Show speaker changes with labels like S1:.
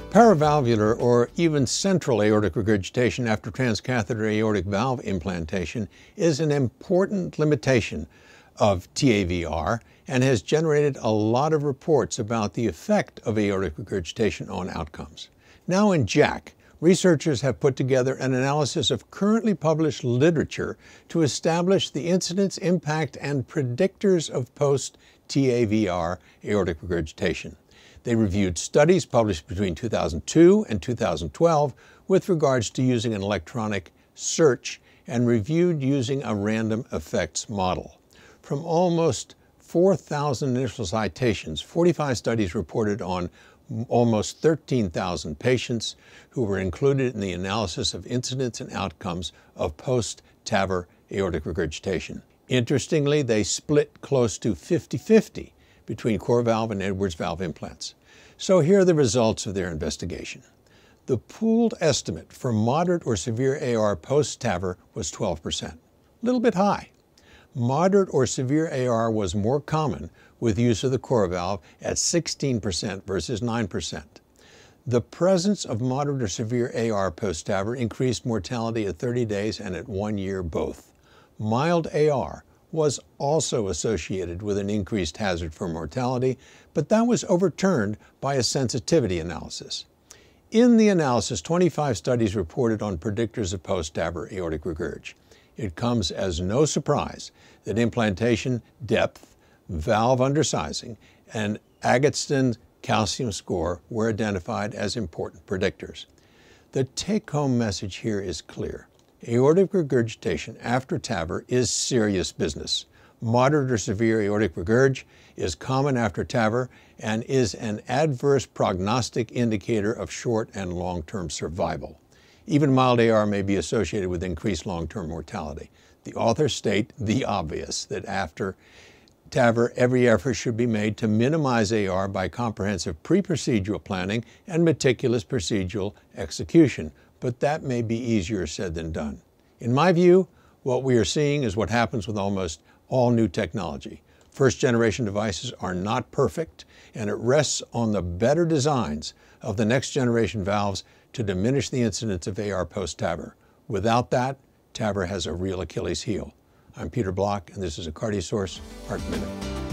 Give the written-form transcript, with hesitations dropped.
S1: Paravalvular or even central aortic regurgitation after transcatheter aortic valve implantation is an important limitation of TAVR and has generated a lot of reports about the effect of aortic regurgitation on outcomes. Now in JACC, researchers have put together an analysis of currently published literature to establish the incidence, impact, and predictors of post-TAVR aortic regurgitation. They reviewed studies published between 2002 and 2012 with regards to using an electronic search and reviewed using a random effects model. From almost 4,000 initial citations, 45 studies reported on almost 13,000 patients who were included in the analysis of incidence and outcomes of post-TAVR aortic regurgitation. Interestingly, they split close to 50-50 between CoreValve and Edwards valve implants. So here are the results of their investigation. The pooled estimate for moderate or severe AR post-TAVR was 12%, a little bit high. Moderate or severe AR was more common with use of the CoreValve at 16% versus 9%. The presence of moderate or severe AR post-TAVR increased mortality at 30 days and at 1 year both. Mild AR was also associated with an increased hazard for mortality, but that was overturned by a sensitivity analysis. In the analysis, 25 studies reported on predictors of post-TAVR aortic regurg. It comes as no surprise that implantation depth, valve undersizing, and Agatston calcium score were identified as important predictors. The take-home message here is clear. Aortic regurgitation after TAVR is serious business. Moderate or severe aortic regurg is common after TAVR and is an adverse prognostic indicator of short and long-term survival. Even mild AR may be associated with increased long-term mortality. The authors state the obvious, that after TAVR, every effort should be made to minimize AR by comprehensive pre-procedural planning and meticulous procedural execution. But that may be easier said than done. In my view, what we are seeing is what happens with almost all new technology. First-generation devices are not perfect, and it rests on the better designs of the next-generation valves to diminish the incidence of AR post-TAVR. Without that, TAVR has a real Achilles heel. I'm Peter Block, and this is a CardioSource Heart Minute.